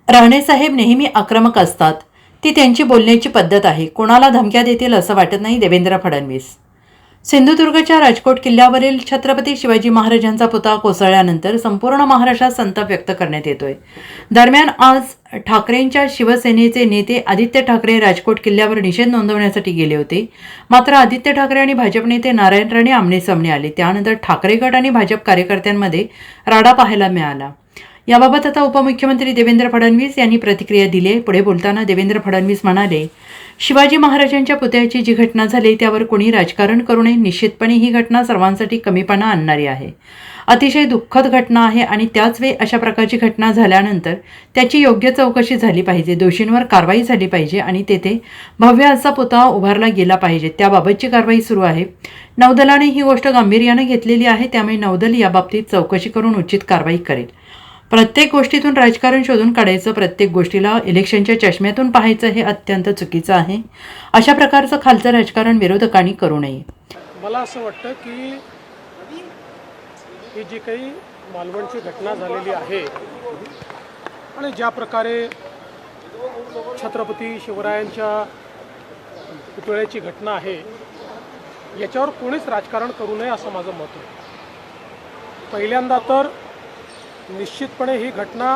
राणेसाहेब नेहमी आक्रमक असतात. ती त्यांची बोलण्याची पद्धत आहे. कोणाला धमक्या देतील असं वाटत नाही. देवेंद्र फडणवीस. सिंधुदुर्गच्या राजकोट किल्ल्यावरील छत्रपती शिवाजी महाराजांचा पुतळा कोसळल्यानंतर संपूर्ण महाराष्ट्रात संताप व्यक्त करण्यात येतोय. दरम्यान आज ठाकरेंच्या शिवसेनेचे नेते आदित्य ठाकरे राजकोट किल्ल्यावर निषेध नोंदवण्यासाठी गेले होते. मात्र आदित्य ठाकरे आणि भाजप नेते नारायण राणे आमनेसामने आले. त्यानंतर ठाकरे गट आणि भाजप कार्यकर्त्यांमध्ये राडा पाहायला मिळाला. याबाबत आता उपमुख्यमंत्री देवेंद्र फडणवीस यांनी प्रतिक्रिया दिली आहे. पुढे बोलताना देवेंद्र फडणवीस म्हणाले, शिवाजी महाराजांच्या पुतळ्याची जी घटना झाली त्यावर कोणी राजकारण करू नये. निश्चितपणे ही घटना सर्वांसाठी कमीपणा आणणारी आहे. अतिशय दुःखद घटना आहे आणि त्याच वेळी अशा प्रकारची घटना झाल्यानंतर त्याची योग्य चौकशी झाली पाहिजे. दोषींवर कारवाई झाली पाहिजे आणि तेथे भव्य असा पुतळा उभारला गेला पाहिजे. त्याबाबतची कारवाई सुरू आहे. नौदलाने ही गोष्ट गांभीर्याने घेतलेली आहे. त्यामुळे नौदल याबाबतीत चौकशी करून उचित कारवाई करेल. प्रत्येक गोष्टीतून राजकारण शोधून काढायचं, प्रत्येक गोष्टीला इलेक्शनच्या चष्म्यातून पाहायचं हे अत्यंत चुकीचं आहे. अशा प्रकारचं खालचं राजकारण विरोधकांनी करू नये. मला असं वाटतं की ही जी काही मालवणची घटना झालेली आहे आणि ज्या प्रकारे छत्रपती शिवरायांच्या पुतळ्याची घटना आहे याच्यावर कोणीच राजकारण करू नये असं माझं मत आहे. पहिल्यांदा तर निश्चितपणे ही घटना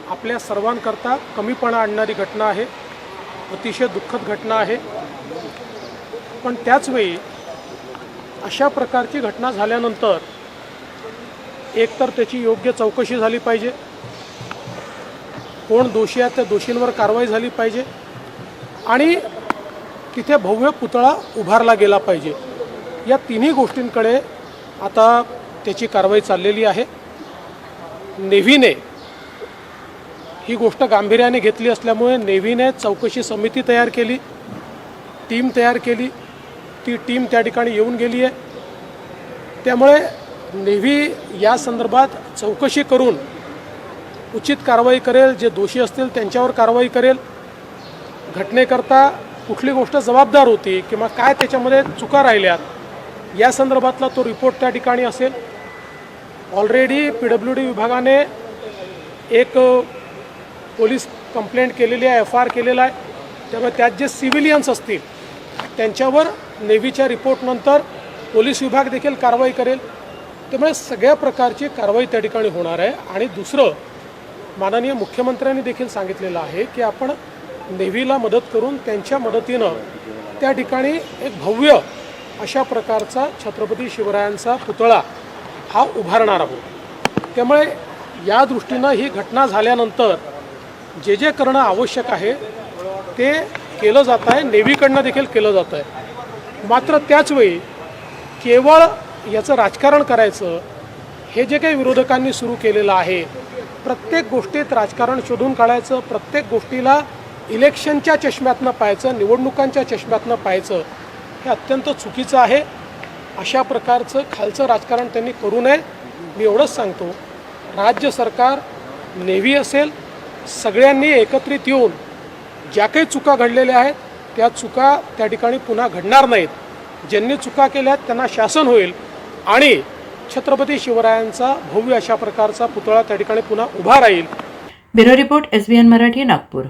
आपल्या सर्वांकरता कमीपणा आणणारी घटना आहे. अतिशय दुःखद घटना आहे. पण त्याचवेळी अशा प्रकारची घटना झाल्यानंतर एकतर त्याची योग्य चौकशी झाली पाहिजे. कोण दोषी आहे त्या दोषींवर कारवाई झाली पाहिजे आणि तिथे भव्य पुतळा उभारला गेला पाहिजे. या तिन्ही गोष्टींकडे आता त्याची कारवाई चाललेली आहे. नेव्हीने ही गोष्ट गांभीर्याने घेतली असल्यामुळे नेव्हीने चौकशी समिती तयार केली, टीम तयार केली. ती टीम त्या ठिकाणी येऊन गेली आहे. त्यामुळे नेव्ही या संदर्भात चौकशी करून उचित कारवाई करेल. जे दोषी असतील त्यांच्यावर कारवाई करेल. घटनेकरता कुठली गोष्ट जबाबदार होती किंवा काय त्याच्यामध्ये चुका राहिल्यात या संदर्भातला तो रिपोर्ट त्या ठिकाणी असेल. ऑलरेडी PWD विभागाने एक पोलीस कंप्लेंट केलेली आहे, FIR केलेला आहे. त्यामुळे त्यात जे सिव्हिलियन्स असतील त्यांच्यावर नेव्हीच्या रिपोर्टनंतर पोलीस विभाग देखील कारवाई करेल. त्यामुळे सगळ्या प्रकारची कारवाई त्या ठिकाणी होणार आहे. आणि दुसरं, माननीय मुख्यमंत्र्यांनी देखील सांगितलेलं आहे की आपण नेव्हीला मदत करून त्यांच्या मदतीनं त्या ठिकाणी एक भव्य अशा प्रकारचा छत्रपती शिवरायांचा पुतळा हा उभारणार आहोत. त्यामुळे या दृष्टीनं ही घटना झाल्यानंतर जे जे करणं आवश्यक आहे ते केलं जात आहे. नेव्हीकडनं देखील केलं जात आहे. मात्र त्याचवेळी केवळ याचं राजकारण करायचं हे जे काही विरोधकांनी सुरू केलेलं आहे, प्रत्येक गोष्टीत राजकारण शोधून काढायचं, प्रत्येक गोष्टीला इलेक्शनच्या चष्म्यातनं पाहायचं, निवडणुकांच्या चष्म्यातनं पाहायचं, हे अत्यंत चुकीचं आहे. अशा प्रकारचं खालचं राजकारण त्यांनी करू नये. मी एवढंच सांगतो, राज्य सरकार, नेव्ही असेल, सगळ्यांनी एकत्रित येऊन ज्या काही चुका घडलेल्या आहेत त्या चुका त्या ठिकाणी पुन्हा घडणार नाहीत. ज्यांनी चुका केल्या त्यांना शासन होईल आणि छत्रपती शिवरायांचा भव्य अशा प्रकारचा पुतळा त्या ठिकाणी पुन्हा उभा राहील. Bureau report, SBN Marathi, Nagpur.